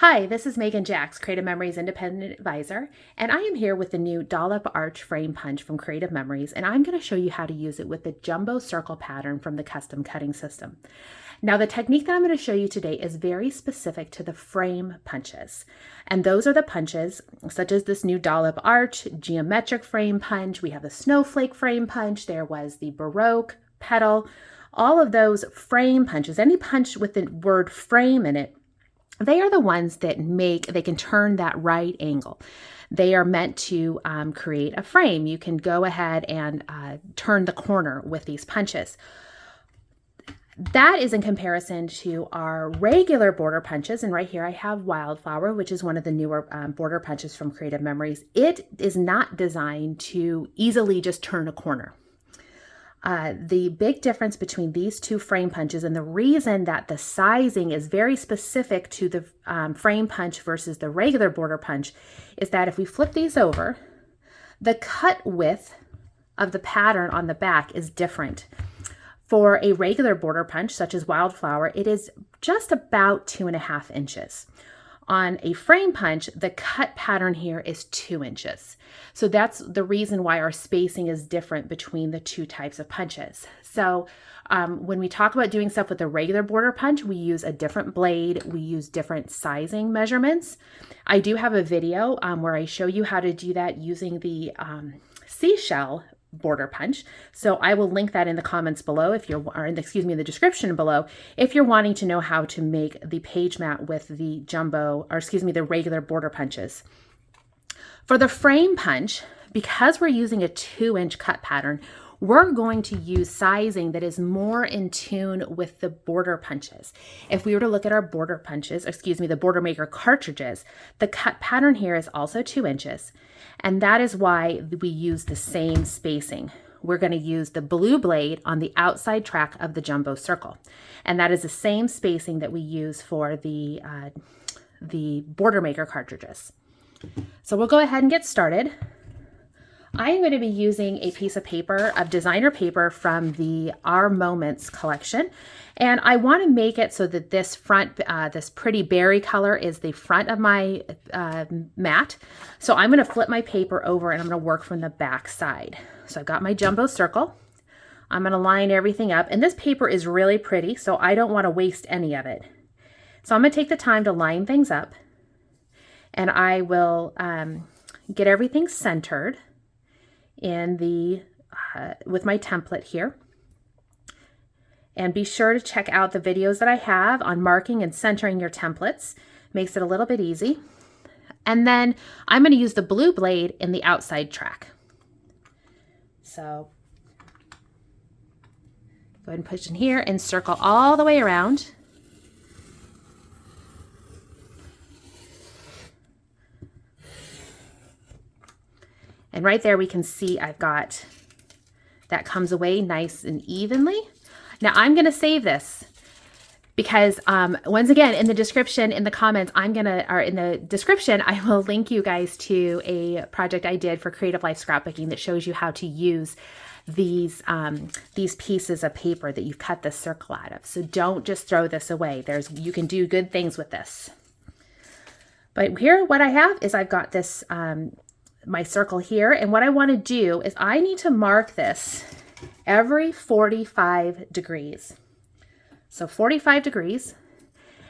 Hi, this is Megan Jacks, Creative Memories Independent Advisor, and I am here with the new Dollop Arch Frame Punch from Creative Memories, and I'm going to show you how to use it with the jumbo circle pattern from the custom cutting system. Now, the technique that I'm going to show you today is very specific to the frame punches, and those are the punches such as this new Dollop Arch, geometric frame punch, we have the snowflake frame punch, there was the Baroque, petal, all of those frame punches, any punch with the word frame in it, they are the ones that they can turn that right angle. They are meant to create a frame. You can go ahead and turn the corner with these punches. That is in comparison to our regular border punches. And right here I have Wildflower, which is one of the newer border punches from Creative Memories. It is not designed to easily just turn a corner. The big difference between these two frame punches, and the reason that the sizing is very specific to the frame punch versus the regular border punch, is that if we flip these over, the cut width of the pattern on the back is different. For a regular border punch, such as Wildflower, it is just about 2.5 inches. On a frame punch, the cut pattern here is 2 inches. So that's the reason why our spacing is different between the two types of punches. So when we talk about doing stuff with a regular border punch, we use a different blade, we use different sizing measurements. I do have a video where I show you how to do that using the seashell border punch. So I will link that in the comments below if you're, or in the description below, if you're wanting to know how to make the page mat with the the regular border punches. For the frame punch, because we're using a 2-inch cut pattern, we're going to use sizing that is more in tune with the border punches. If we were to look at our border punches, the Border Maker cartridges, the cut pattern here is also 2 inches. And that is why we use the same spacing. We're going to use the blue blade on the outside track of the jumbo circle. And that is the same spacing that we use for the Border Maker cartridges. So we'll go ahead and get started. I am going to be using a piece of paper, of designer paper from the Our Moments collection. And I want to make it so that this front, this pretty berry color is the front of my mat. So I'm going to flip my paper over and I'm going to work from the back side. So I've got my jumbo circle. I'm going to line everything up. And this paper is really pretty, so I don't want to waste any of it. So I'm going to take the time to line things up. And I will get everything centered in the with my template here. And be sure to check out the videos that I have on marking and centering your templates. Makes it a little bit easy. And then I'm going to use the blue blade in the outside track. So go ahead and push in here and circle all the way around. And right there we can see I've got, that comes away nice and evenly. Now I'm going to save this because once again, in the description, in the comments, in the description, I will link you guys to a project I did for Creative Life Scrapbooking that shows you how to use these pieces of paper that you've cut the circle out of. So don't just throw this away. You can do good things with this. But here, what I have is I've got this, my circle here, and what I want to do is I need to mark this every 45 degrees. So 45 degrees,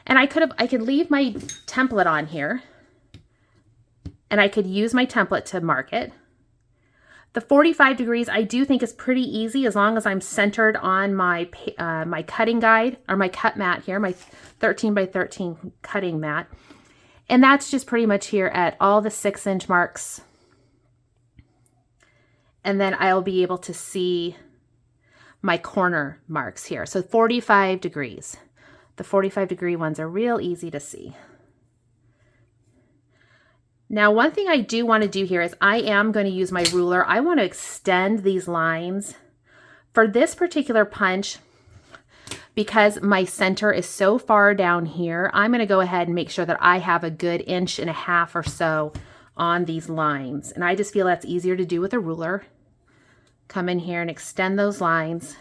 and I could leave my template on here and I could use my template to mark it. The 45 degrees I do think is pretty easy as long as I'm centered on my my cutting guide, or my cut mat here, my 13 by 13 cutting mat. And that's just pretty much here at all the 6-inch marks. And then I'll be able to see my corner marks here. So 45 degrees. The 45 degree ones are real easy to see. Now, one thing I do want to do here is I am going to use my ruler. I want to extend these lines. For this particular punch, because my center is so far down here, I'm going to go ahead and make sure that I have a good 1.5 inches or so on these lines. And I just feel that's easier to do with a ruler. Come in here and extend those lines.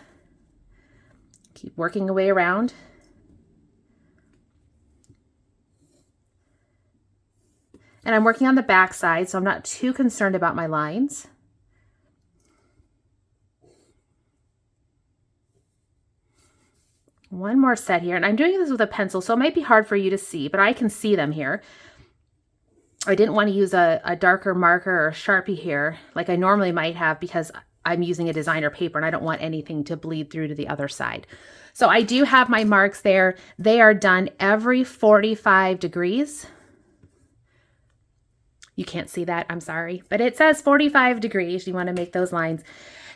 Keep working your way around. And I'm working on the back side, so I'm not too concerned about my lines. One more set here, and I'm doing this with a pencil, so it might be hard for you to see, but I can see them here. I didn't want to use a darker marker or a Sharpie here like I normally might have because I'm using a designer paper and I don't want anything to bleed through to the other side. So I do have my marks there. They are done every 45 degrees. You can't see that, I'm sorry, but it says 45 degrees. You want to make those lines.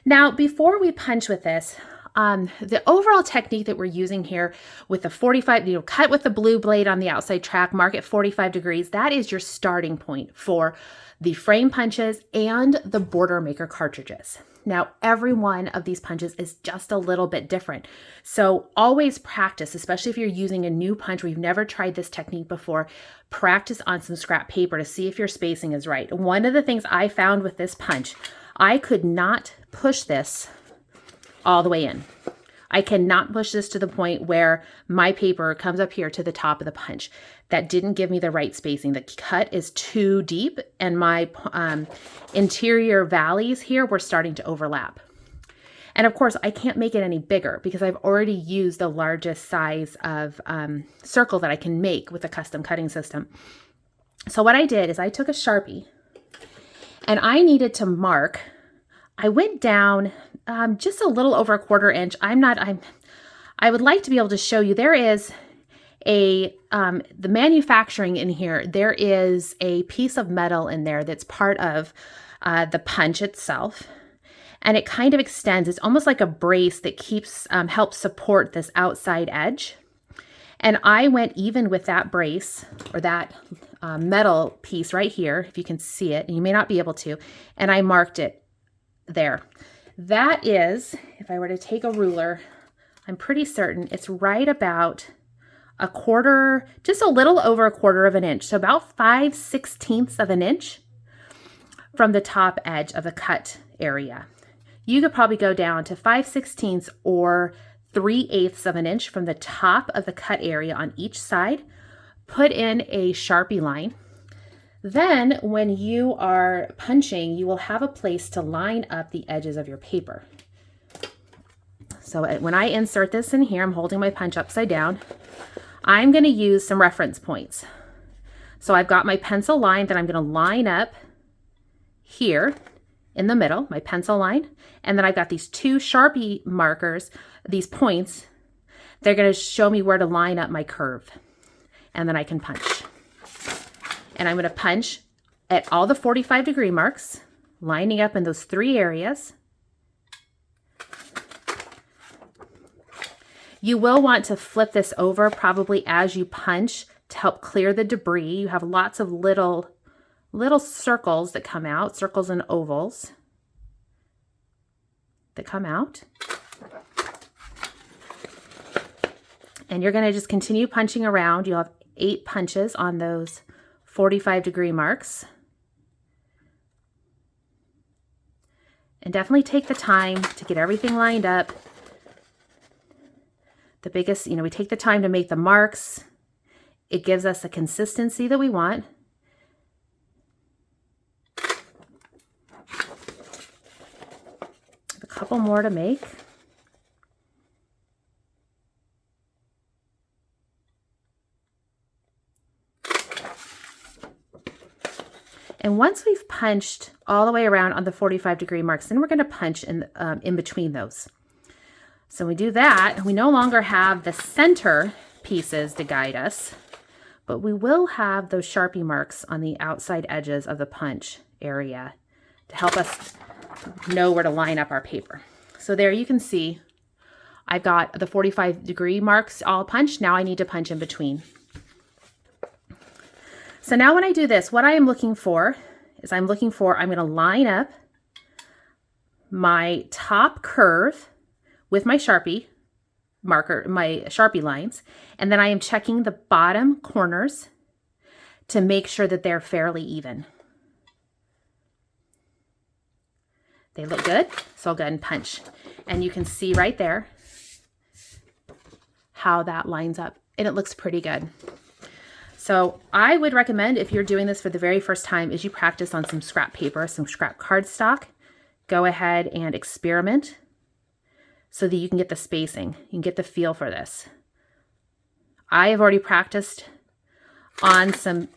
Now, before we punch with this, the overall technique that we're using here with the 45, cut with the blue blade on the outside track, mark at 45 degrees. That is your starting point for the frame punches and the border maker cartridges. Now, every one of these punches is just a little bit different. So always practice, especially if you're using a new punch where you've never tried this technique before, practice on some scrap paper to see if your spacing is right. One of the things I found with this punch, I could not push this all the way in. I cannot push this to the point where my paper comes up here to the top of the punch. That didn't give me the right spacing. The cut is too deep and my interior valleys here were starting to overlap. And of course, I can't make it any bigger because I've already used the largest size of circle that I can make with a custom cutting system. So what I did is I took a Sharpie and I needed to mark. I went down just a little over a 1/4 inch. I would like to be able to show you there is the manufacturing in here. There is a piece of metal in there that's part of the punch itself. And it kind of extends. It's almost like a brace that keeps, helps support this outside edge. And I went even with that brace or that metal piece right here, if you can see it, and you may not be able to, and I marked it there. That is, if I were to take a ruler, I'm pretty certain it's right about a 1/4, just a little over a 1/4 of an inch. So about 5/16 of an inch from the top edge of the cut area. You could probably go down to 5/16 or 3/8 of an inch from the top of the cut area on each side. Put in a Sharpie line. Then when you are punching, you will have a place to line up the edges of your paper. So when I insert this in here, I'm holding my punch upside down. I'm going to use some reference points. So I've got my pencil line that I'm going to line up here in the middle, my pencil line. And then I've got these 2 Sharpie markers, these points. They're going to show me where to line up my curve. And then I can punch. And I'm going to punch at all the 45-degree marks, lining up in those 3 areas. You will want to flip this over probably as you punch to help clear the debris. You have lots of little circles that come out, circles and ovals that come out. And you're going to just continue punching around. You'll have 8 punches on those 45-degree marks. And definitely take the time to get everything lined up. The biggest, we take the time to make the marks. It gives us the consistency that we want. A couple more to make. And once we've punched all the way around on the 45-degree marks, then we're going to punch in between those. So we do that, we no longer have the center pieces to guide us, but we will have those Sharpie marks on the outside edges of the punch area to help us know where to line up our paper. So there you can see I've got the 45-degree marks all punched. Now I need to punch in between. So now when I do this, what I am looking for is I'm going to line up my top curve with my Sharpie marker, my Sharpie lines, and then I am checking the bottom corners to make sure that they're fairly even. They look good, so I'll go ahead and punch. And you can see right there how that lines up, and it looks pretty good. So I would recommend, if you're doing this for the very first time, is you practice on some scrap paper, some scrap cardstock. Go ahead and experiment so that you can get the spacing. You can get the feel for this. I have already practiced on some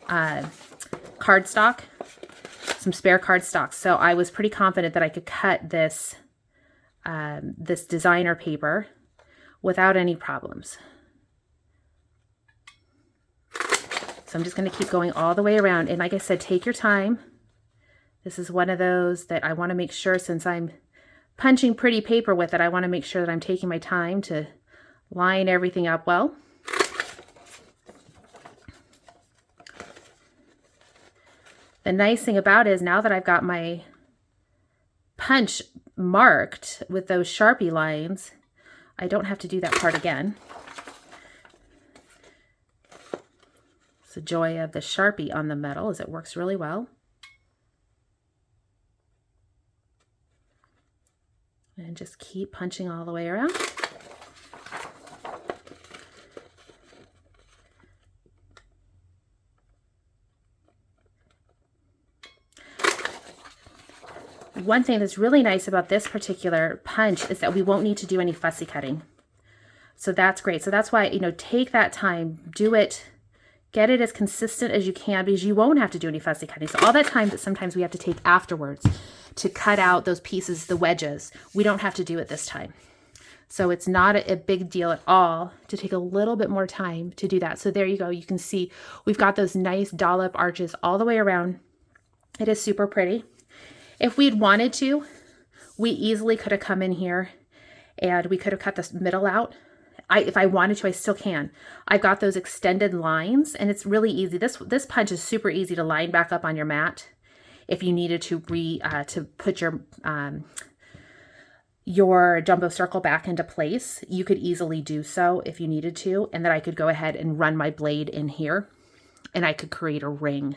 cardstock, some spare cardstock. So I was pretty confident that I could cut this, this designer paper without any problems. So I'm just going to keep going all the way around. And like I said, take your time. This is one of those that I want to make sure, since I'm punching pretty paper with it, I want to make sure that I'm taking my time to line everything up well. The nice thing about it is, now that I've got my punch marked with those Sharpie lines, I don't have to do that part again. It's the joy of the Sharpie on the metal, is it works really well. And just keep punching all the way around. One thing that's really nice about this particular punch is that we won't need to do any fussy cutting. So that's great. So that's why, take that time, do it, get it as consistent as you can, because you won't have to do any fussy cutting. So all that time that sometimes we have to take afterwards to cut out those pieces, the wedges, we don't have to do it this time. So it's not a big deal at all to take a little bit more time to do that. So there you go. You can see we've got those nice dollop arches all the way around. It is super pretty. If we'd wanted to, we easily could have come in here and we could have cut this middle out. If I wanted to, I still can. I've got those extended lines, and it's really easy. This punch is super easy to line back up on your mat. If you needed to put your jumbo circle back into place, you could easily do so if you needed to, and then I could go ahead and run my blade in here, and I could create a ring.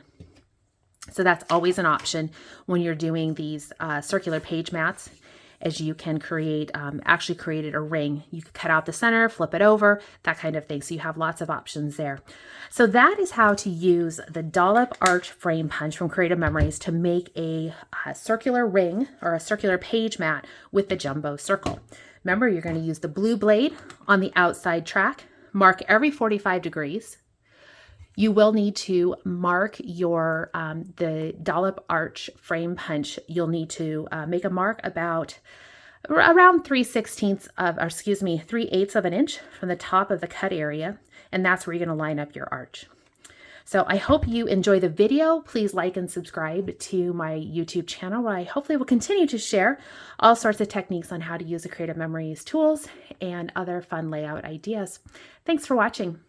So that's always an option when you're doing these circular page mats, as you can create, actually created a ring. You could cut out the center, flip it over, that kind of thing. So you have lots of options there. So that is how to use the Dollop Arch Frame Punch from Creative Memories to make a circular ring or a circular page mat with the jumbo circle. Remember, you're going to use the blue blade on the outside track, mark every 45 degrees. You will need to mark your the Dollop Arch Frame Punch. You'll need to make a mark about around 3/8 of an inch from the top of the cut area, and that's where you're going to line up your arch. So I hope you enjoy the video. Please like and subscribe to my YouTube channel, where I hopefully will continue to share all sorts of techniques on how to use the Creative Memories tools and other fun layout ideas. Thanks for watching.